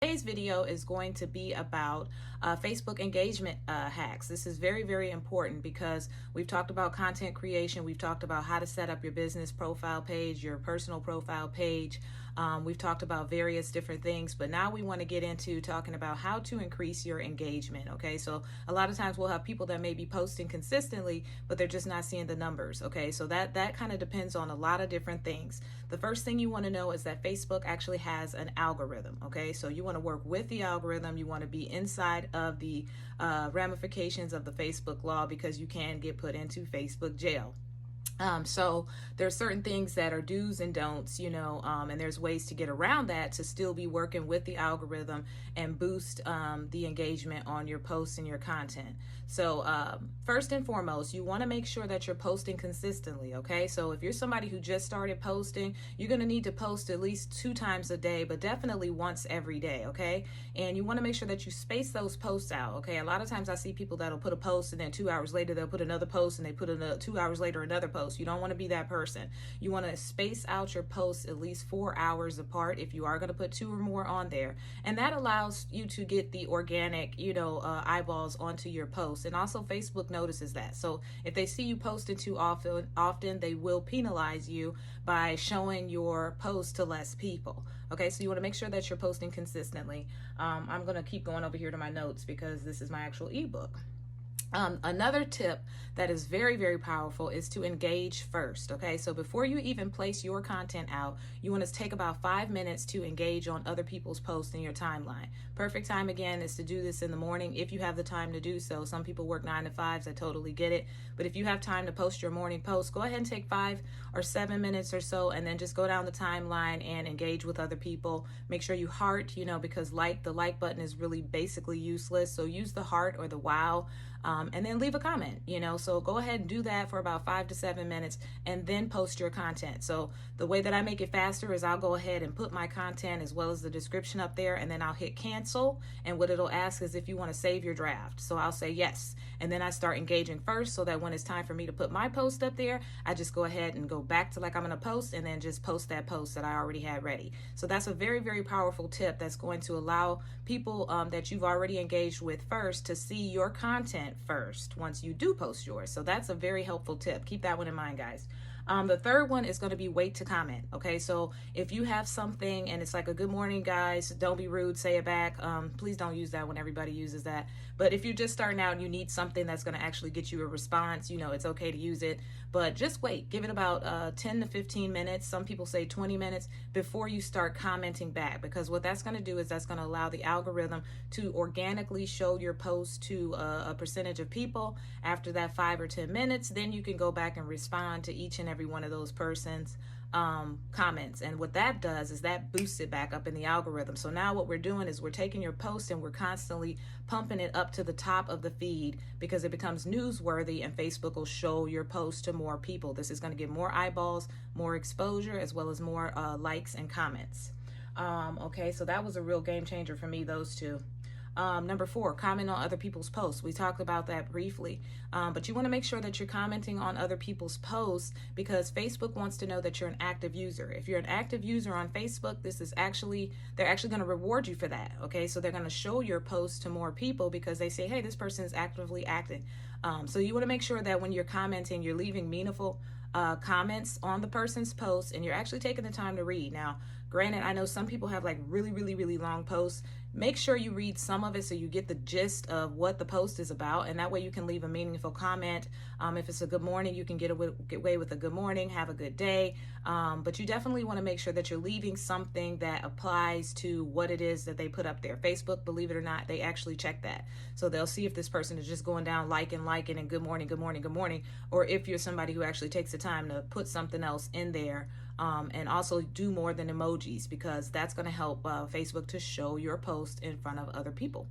Today's video is going to be about Facebook engagement hacks. This is very, very important because we've talked about content creation. We've talked about how to set up your business profile page, your personal profile page. We've talked about various different things, but now we want to get into talking about how to increase your engagement. Okay, so a lot of times we'll have people that may be posting consistently, but they're just not seeing the numbers. Okay, so that kind of depends on a lot of different things. The first thing you want to know is that Facebook actually has an algorithm. Okay, so you want to work with the algorithm. You want to be inside of the ramifications of the Facebook law, because you can get put into Facebook jail. So there's certain things that are do's and don'ts, and there's ways to get around that to still be working with the algorithm and boost the engagement on your posts and your content. So first and foremost, you want to make sure that you're posting consistently. Okay, so if you're somebody who just started posting, you're going to need to post at least 2 times a day, but definitely once every day. Okay, and you want to make sure that you space those posts out. Okay, a lot of times I see people that'll put a post and then 2 hours later they'll put another post, and they put 2 hours later another post. You don't want to be that person. You want to space out your posts at least 4 hours apart if you are going to put 2 or more on there, and that allows you to get the organic eyeballs onto your posts. And also Facebook notices that, so if they see you posting too often they will penalize you by showing your post to less people. Okay, so you want to make sure that you're posting consistently. I'm going to keep going over here to my notes because this is my actual ebook. Another tip that is very, very powerful is to engage first. Okay, so before you even place your content out, you want to take about 5 minutes to engage on other people's posts in your timeline. Perfect time again is to do this in the morning if you have the time to do so. Some people work 9 to 5s, I totally get it, but if you have time to post your morning post, go ahead and take 5 or 7 minutes or so, and then just go down the timeline and engage with other people. Make sure you heart, because the like button is really basically useless, so use the heart or the wow. And then leave a comment, so go ahead and do that for about 5 to 7 minutes and then post your content. So the way that I make it faster is I'll go ahead and put my content as well as the description up there, and then I'll hit cancel, and what it'll ask is if you want to save your draft. So I'll say yes, and then I start engaging first, so that when it's time for me to put my post up there, I just go ahead and go back to like I'm going to post, and then just post that post that I already had ready. So that's a very, very powerful tip that's going to allow people that you've already engaged with first to see your content first once you do post yours. So that's a very helpful tip. Keep that one in mind, guys. The third one is going to be wait to comment. Okay, so if you have something and it's like a good morning, guys, don't be rude, say it back. Please don't use that when everybody uses that. But if you're just starting out and you need something that's going to actually get you a response, it's okay to use it. But just wait, give it about 10 to 15 minutes. Some people say 20 minutes before you start commenting back, because what that's going to do is that's going to allow the algorithm to organically show your post to a percentage of people. After that 5 or 10 minutes, then you can go back and respond to each and every one of those persons comments, and what that does is that boosts it back up in the algorithm. So now what we're doing is we're taking your post and we're constantly pumping it up to the top of the feed, because it becomes newsworthy and Facebook will show your post to more people. This is going to get more eyeballs, more exposure, as well as more likes and comments. Okay, so that was a real game changer for me, those two. Number 4, comment on other people's posts. We talked about that briefly, but you want to make sure that you're commenting on other people's posts, because Facebook wants to know that you're an active user. If you're an active user on Facebook, they're actually going to reward you for that. Okay, so they're going to show your post to more people because they say, hey, this person is actively acting. So you want to make sure that when you're commenting, you're leaving meaningful comments on the person's post, and you're actually taking the time to read. Now, granted, I know some people have like really, really, really long posts. Make sure you read some of it so you get the gist of what the post is about, and that way you can leave a meaningful comment. If it's a good morning, you can get away with a good morning, have a good day, but you definitely want to make sure that you're leaving something that applies to what it is that they put up there. Facebook, believe it or not, they actually check that. So they'll see if this person is just going down liking and good morning, good morning, good morning, or if you're somebody who actually takes the time to put something else in there. And also do more than emojis, because that's going to help Facebook to show your post in front of other people.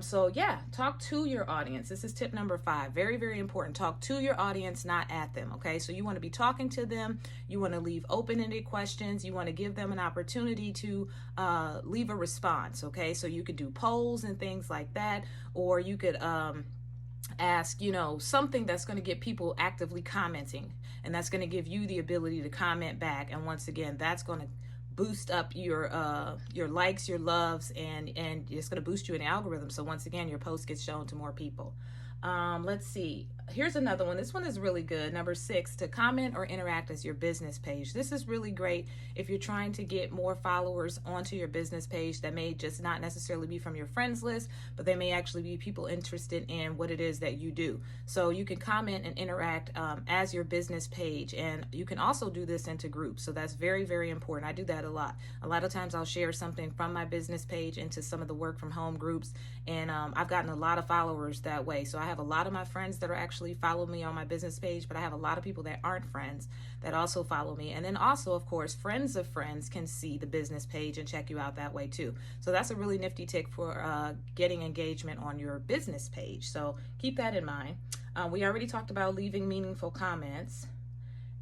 So yeah, talk to your audience. This is tip number 5. Very, very important. Talk to your audience, not at them. Okay, so you want to be talking to them. You want to leave open-ended questions. You want to give them an opportunity to leave a response. Okay, so you could do polls and things like that, or you could ask, something that's going to get people actively commenting, and that's going to give you the ability to comment back. And once again, that's going to boost up your likes, your loves, and it's going to boost you in the algorithm. So once again, your post gets shown to more people. Let's see. Here's another one. This one is really good. Number 6, to comment or interact as your business page. This is really great if you're trying to get more followers onto your business page that may just not necessarily be from your friends list, but they may actually be people interested in what it is that you do. So you can comment and interact as your business page, and you can also do this into groups. So that's very, very important. I do that a lot. A lot of times I'll share something from my business page into some of the work from home groups, and I've gotten a lot of followers that way. So I have a lot of my friends that are actually follow me on my business page, but I have a lot of people that aren't friends that also follow me. And then also, of course, friends of friends can see the business page and check you out that way too. So that's a really nifty tip for getting engagement on your business page. So keep that in mind. We already talked about leaving meaningful comments,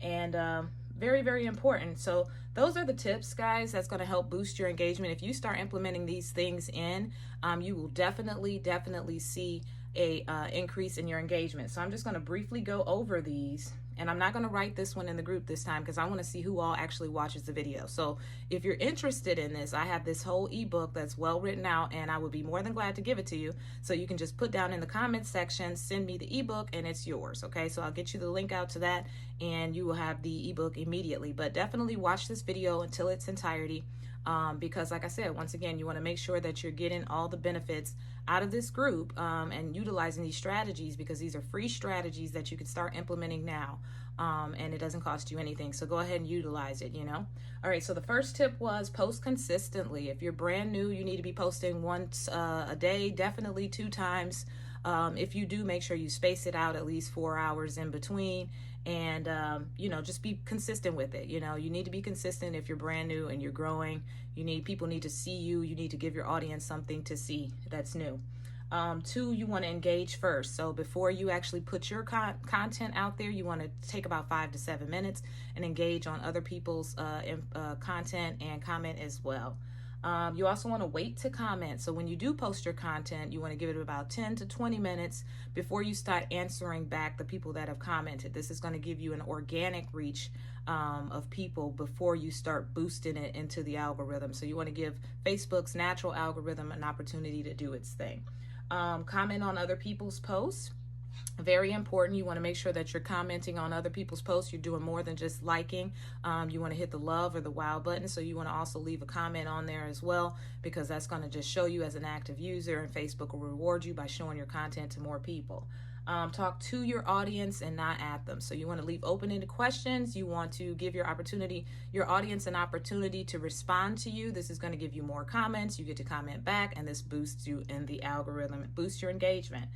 and very, very important. So those are the tips, guys, that's going to help boost your engagement. If you start implementing these things in, you will definitely see a increase in your engagement. So I'm just going to briefly go over these, and I'm not going to write this one in the group this time because I want to see who all actually watches the video. So if you're interested in this, I have this whole ebook that's well written out, and I would be more than glad to give it to you. So you can just put down in the comments section, send me the ebook, and it's yours. Okay, so I'll get you the link out to that, and you will have the ebook immediately. But definitely watch this video until its entirety. Because like I said, once again, you want to make sure that you're getting all the benefits out of this group and utilizing these strategies, because these are free strategies that you can start implementing now, and it doesn't cost you anything. So go ahead and utilize it, All right, so the first tip was post consistently. If you're brand new, you need to be posting once a day, definitely 2 times. If you do, make sure you space it out at least 4 hours in between, and just be consistent with it. You need to be consistent if you're brand new and you're growing. People need to see you. You need to give your audience something to see that's new. 2, you want to engage first. So before you actually put your content out there, you want to take about 5 to 7 minutes and engage on other people's content and comment as well. You also want to wait to comment. So when you do post your content, you want to give it about 10 to 20 minutes before you start answering back the people that have commented. This is going to give you an organic reach of people before you start boosting it into the algorithm. So you want to give Facebook's natural algorithm an opportunity to do its thing. Comment on other people's posts. Very important. You want to make sure that you're commenting on other people's posts. You're doing more than just liking. You want to hit the love or the wow button. So you want to also leave a comment on there as well, because that's going to just show you as an active user, and Facebook will reward you by showing your content to more people. Talk to your audience and not at them. So you want to leave open-ended questions. You want to give your audience an opportunity to respond to you. This is going to give you more comments. You get to comment back, and this boosts you in the algorithm. It boosts your engagement.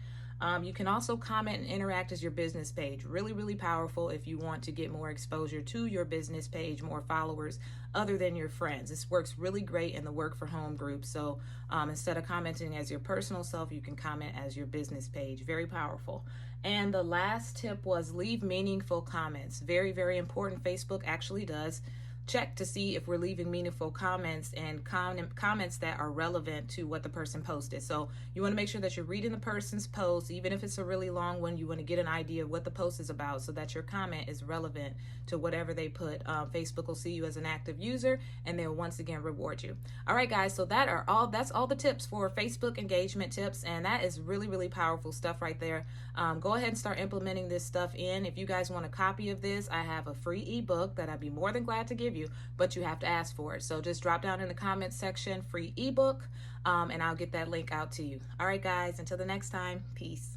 You can also comment and interact as your business page. Really, really powerful if you want to get more exposure to your business page, more followers other than your friends. This works really great in the work for home group. So instead of commenting as your personal self, you can comment as your business page. Very powerful. And the last tip was leave meaningful comments. Very, very important. Facebook actually does check to see if we're leaving meaningful comments and comments that are relevant to what the person posted. So you want to make sure that you're reading the person's post, even if it's a really long one. You want to get an idea of what the post is about so that your comment is relevant to whatever they put. Facebook will see you as an active user, and they'll once again reward you. All right, guys, so that's all the tips for Facebook engagement tips, and that is really, really powerful stuff right there. Go ahead and start implementing this stuff in. If you guys want a copy of this, I have a free ebook that I'd be more than glad to give you, but you have to ask for it. So just drop down in the comments section, free ebook, and I'll get that link out to you. All right, guys, until the next time, peace.